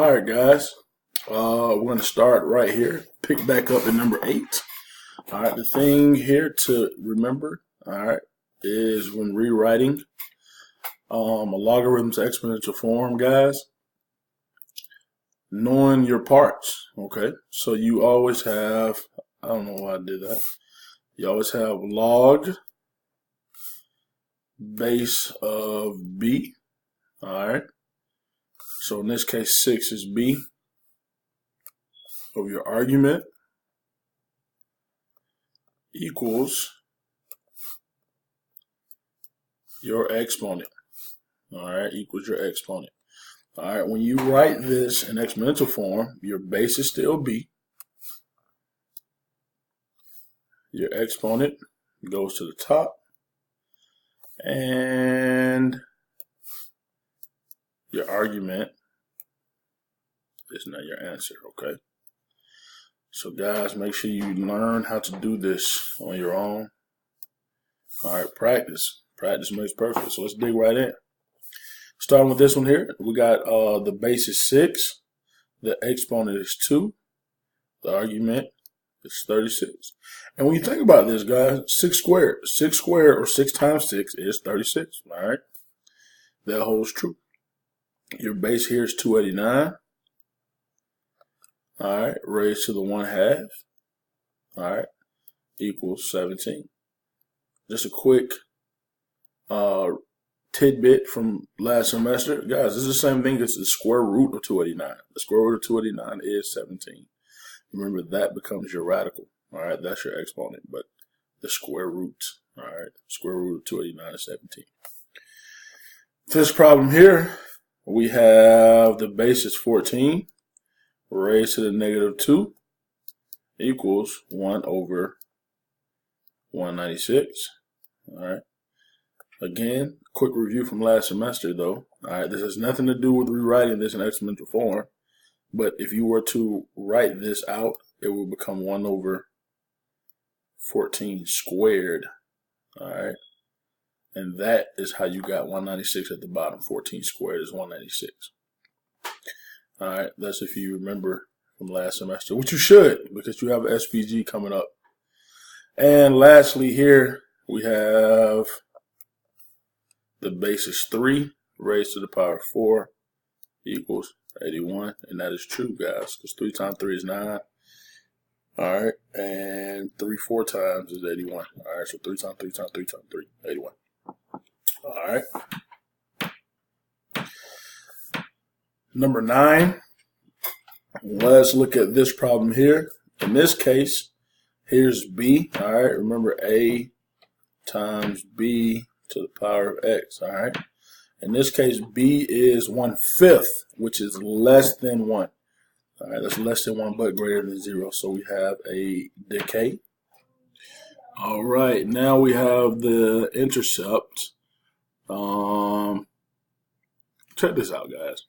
All right, guys. We're going to start right here. Pick back up at number 8. All right, the thing here to remember, all right, is when rewriting a logarithm's exponential form, guys, knowing your parts, okay? So you always have, I don't know why I did that. You always have log base of b, all right? So in this case, 6 is b of your argument equals your exponent. All right, equals your exponent. All right, when you write this in exponential form, your base is still b. Your exponent goes to the top, and your argument is not your answer, okay? So guys, make sure you learn how to do this on your own. All right, practice. Practice makes perfect. So let's dig right in. Starting with this one here, we got the base is 6, the exponent is 2, the argument is 36. And when you think about this, guys, 6 squared or 6 times 6 is 36, all right? That holds true. Your base here is 289. All right, raised to the 1/2, all right, equals 17. Just a quick tidbit from last semester. Guys, this is the same thing as the square root of 289. The square root of 289 is 17. Remember, that becomes your radical, all right? That's your exponent, but the square root, all right? Square root of 289 is 17. This problem here, we have the base is 14. Raised to the -2 equals 1 over 196. All right. Again, quick review from last semester, though. All right, this has nothing to do with rewriting this in exponential form. But if you were to write this out, it would become 1 over 14 squared. All right. And that is how you got 196 at the bottom. 14 squared is 196. All right, that's if you remember from last semester, which you should, because you have an SPG coming up. And lastly here, we have the base is 3 raised to the power of 4 equals 81. And that is true, guys, because 3 times 3 is 9. All right, and 3 4 times is 81. All right, so 3 times 3 times 3 times 3, 81. All right. Number 9, let's look at this problem here. In this case, here's b, all right? Remember, a times b to the power of x, all right? In this case, b is 1/5, which is less than 1. All right, that's less than 1 but greater than 0, so we have a decay. All right, now we have the intercept. Check this out, guys.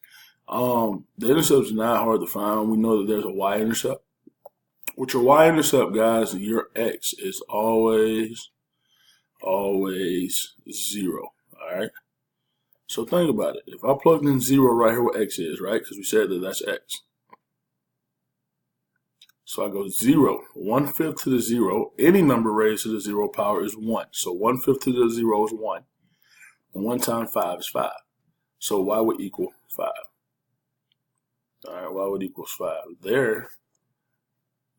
The intercept is not hard to find. We know that there's a y-intercept. With your y-intercept, guys, your x is always 0. All right. So think about it. If I plugged in 0 right here, where x is, right? Because we said that that's x. So I go 0, 1/5 to the 0. Any number raised to the 0 power is 1. So 1/5 to the 0 is 1. And 1 times 5 is 5. So y would equal 5. All right, y would equals 5. There,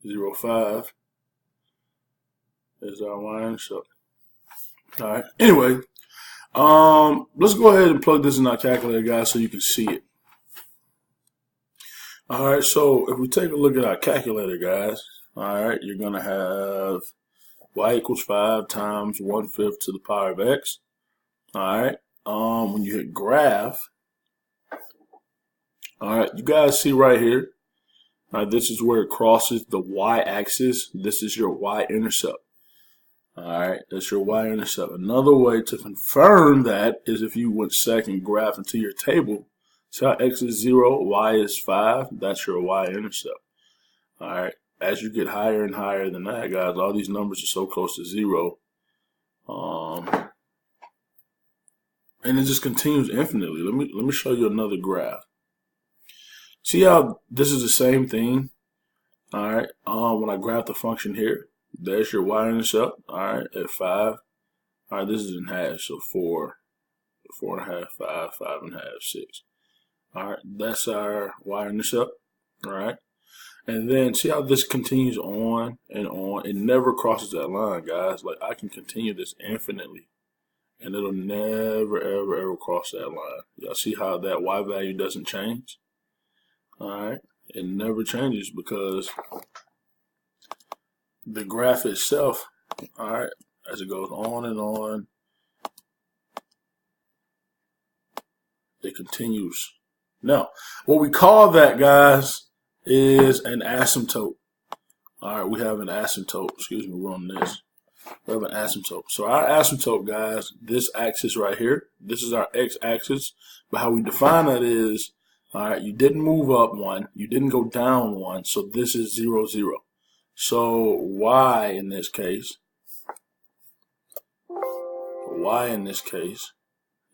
0, 5 is our y-intercept. All right. Anyway, let's go ahead and plug this in our calculator, guys, so you can see it. All right. So if we take a look at our calculator, guys, all right, you're gonna have y equals 5 times 1/5 to the power of x. All right. When you hit graph. All right, you guys see right here, this is where it crosses the y-axis. This is your y-intercept. All right, that's your y-intercept. Another way to confirm that is if you went second graph into your table. See how x is 0, y is 5? That's your y-intercept. All right, as you get higher and higher than that, guys, all these numbers are so close to 0. And it just continues infinitely. Let me show you another graph. See how this is the same thing? All right. When I graph the function here, there's your y-intercept. All right, at 5. All right, this is in half, so 4, 4.5, 5, 5.5, 6. All right, that's our y-intercept. All right, and then see how this continues on and on. It never crosses that line, guys. Like, I can continue this infinitely, and it'll never, ever, ever cross that line. Y'all see how that y value doesn't change? All right, it never changes because the graph itself, all right, as it goes on and on, it continues. Now, what we call that, guys, is an asymptote. All right, we have an asymptote. Excuse me, we're on this. We have an asymptote. So our asymptote, guys, this axis right here, this is our x-axis. But how we define that is, all right, you didn't move up 1, you didn't go down 1, so this is 0, 0. So y in this case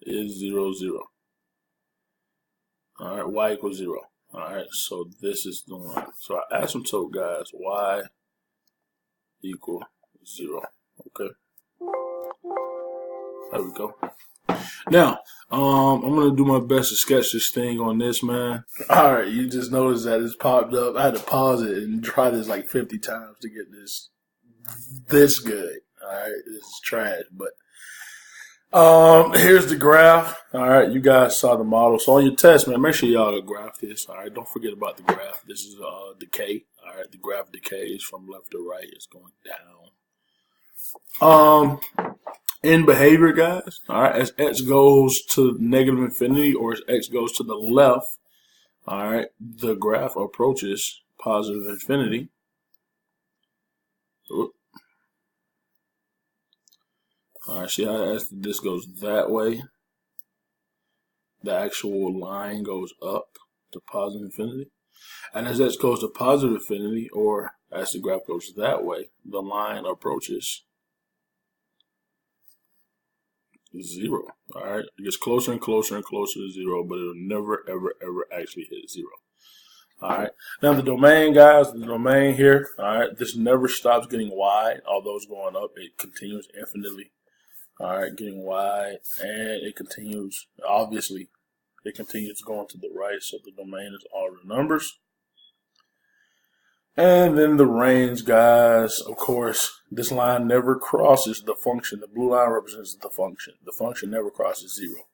is 0, 0. All right, y equals 0. All right, so this is the one. So our asymptote, guys, y equal 0. Okay, there we go. Now, I'm gonna do my best to sketch this thing on this, man. All right, you just noticed that it's popped up. I had to pause it and try this like 50 times to get this good. All right, this is trash, but here's the graph. All right, you guys saw the model. So on your test, man, make sure y'all graph this. All right, don't forget about the graph. This is decay. All right, the graph decays from left to right. It's going down. In behavior, guys, all right, as x goes to negative infinity or as x goes to the left, all right, the graph approaches positive infinity. Oop. All right, see how as this goes that way, the actual line goes up to positive infinity. And as x goes to positive infinity, or as the graph goes that way, the line approaches 0. All right, it gets closer and closer and closer to 0, but it'll never, ever, ever actually hit 0. All right, now the domain, guys, the domain here, all right, this never stops getting wide. Although it's going up, it continues infinitely. All right, getting wide, and it continues, obviously, it continues going to the right, so the domain is all the numbers. And then the range, guys, of course, this line never crosses the function. The blue line represents the function. The function never crosses 0.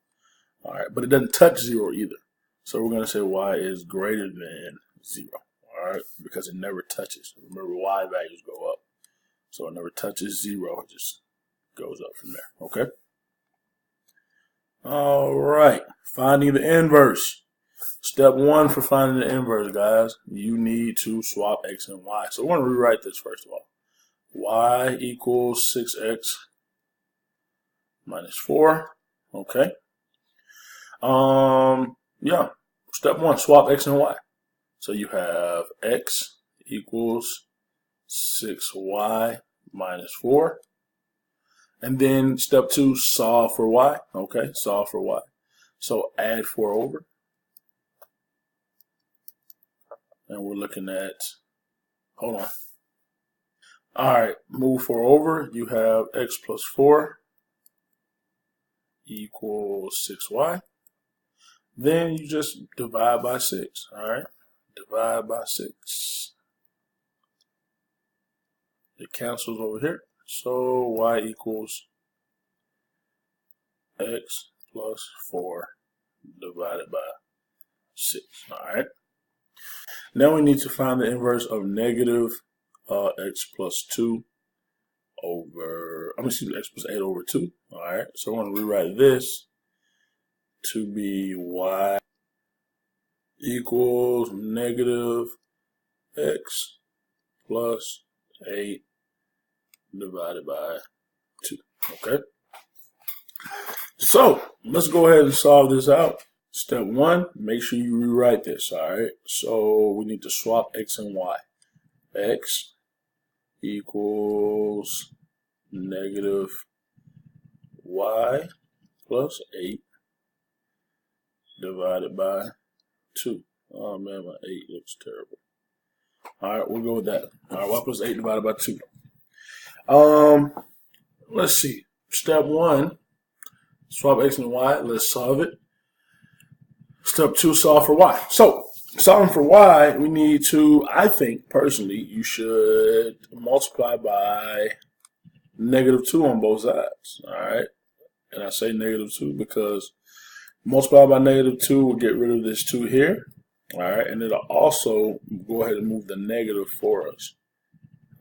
All right, but it doesn't touch 0 either. So we're going to say y is greater than 0. All right, because it never touches. Remember, y values go up. So it never touches 0. It just goes up from there. Okay? All right, finding the inverse. Step 1 for finding the inverse, guys, you need to swap x and y. So we're going to rewrite this first of all. Y equals 6x minus 4. Okay. Yeah. Step 1, swap x and y. So you have x equals 6y minus 4. And then step 2, solve for y. Okay, solve for y. So add 4 over. And we're looking at, hold on. All right, move 4 over. You have x plus 4 equals 6y. Then you just divide by 6. All right, divide by 6. It cancels over here. So y equals x plus 4 divided by 6. All right. Now we need to find the inverse of negative x plus 2 over, x plus 8 over 2. All right, so I want to rewrite this to be y equals negative x plus 8 divided by 2. Okay, so let's go ahead and solve this out. Step 1, make sure you rewrite this. All right, so we need to swap x and y. X equals negative y plus 8 divided by 2. Oh man, my 8 looks terrible. All right, we'll go with that. All right, y plus 8 divided by 2. Let's see. Step 1, swap x and y. Let's solve it. Step 2, solve for y. So, solving for y, we need to, I think, personally, you should multiply by -2 on both sides. All right? And I say -2 because multiply by -2 will get rid of this 2 here. All right? And it'll also go ahead and move the negative for us.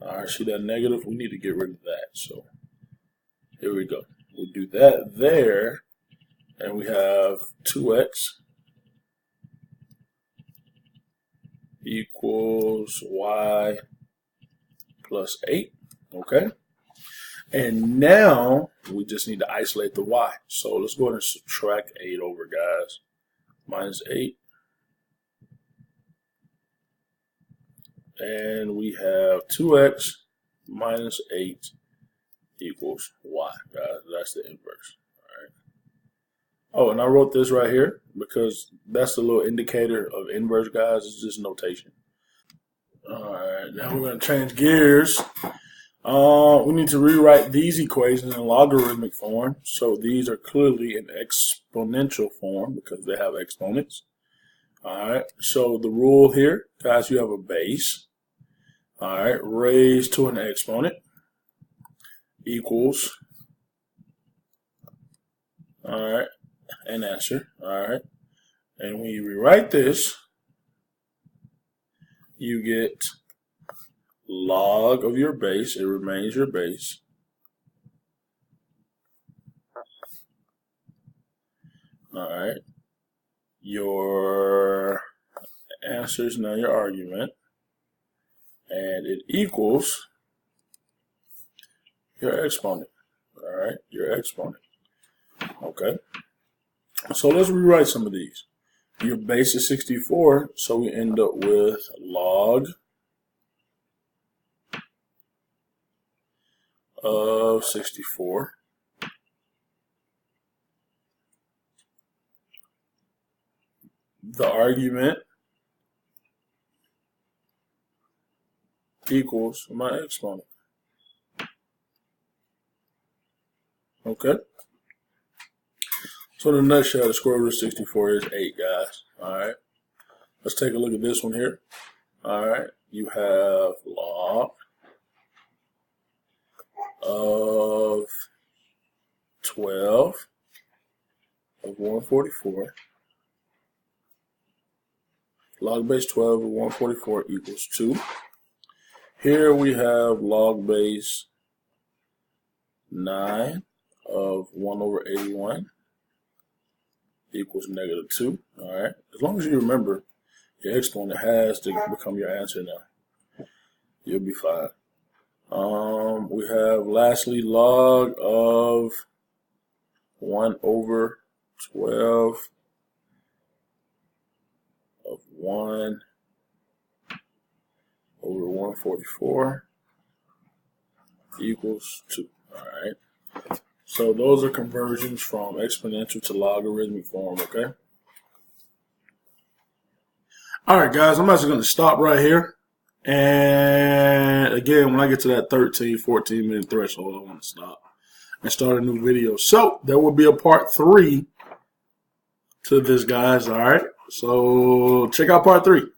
All right, see that negative? We need to get rid of that. So here we go. We'll do that there. And we have 2x equals y plus 8. Okay. And now we just need to isolate the y. So let's go ahead and subtract 8 over, guys. Minus 8. And we have 2x minus 8 equals y, guys. That's the inverse. All right. Oh, and I wrote this right here because that's the little indicator of inverse, guys. It's just notation. All right, now we're going to change gears. We need to rewrite these equations in logarithmic form. So these are clearly in exponential form because they have exponents. All right, so the rule here, guys, you have a base, all right, raised to an exponent equals, all right, an answer, all right. And when you rewrite this, you get log of your base, it remains your base, all right. Your answer is now your argument, and it equals your exponent. All right, your exponent. Okay, so let's rewrite some of these. Your base is 64, so we end up with log of 64. The argument equals my exponent. Okay. So in a nutshell, the square root of 64 is 8, guys. All right. Let's take a look at this one here. All right. You have log of 12 of 144. Log base 12 of 144 equals 2. Here we have log base 9 of 1 over 81 equals -2. All right. As long as you remember, your exponent has to become your answer now. You'll be fine. We have lastly log of 1 over 12 of 1 over 144 equals 2. All right. So those are conversions from exponential to logarithmic form, okay? All right, guys, I'm actually going to stop right here. And again, when I get to that 13, 14-minute threshold, I want to stop and start a new video. So there will be a part 3 to this, guys. All right. So check out part 3.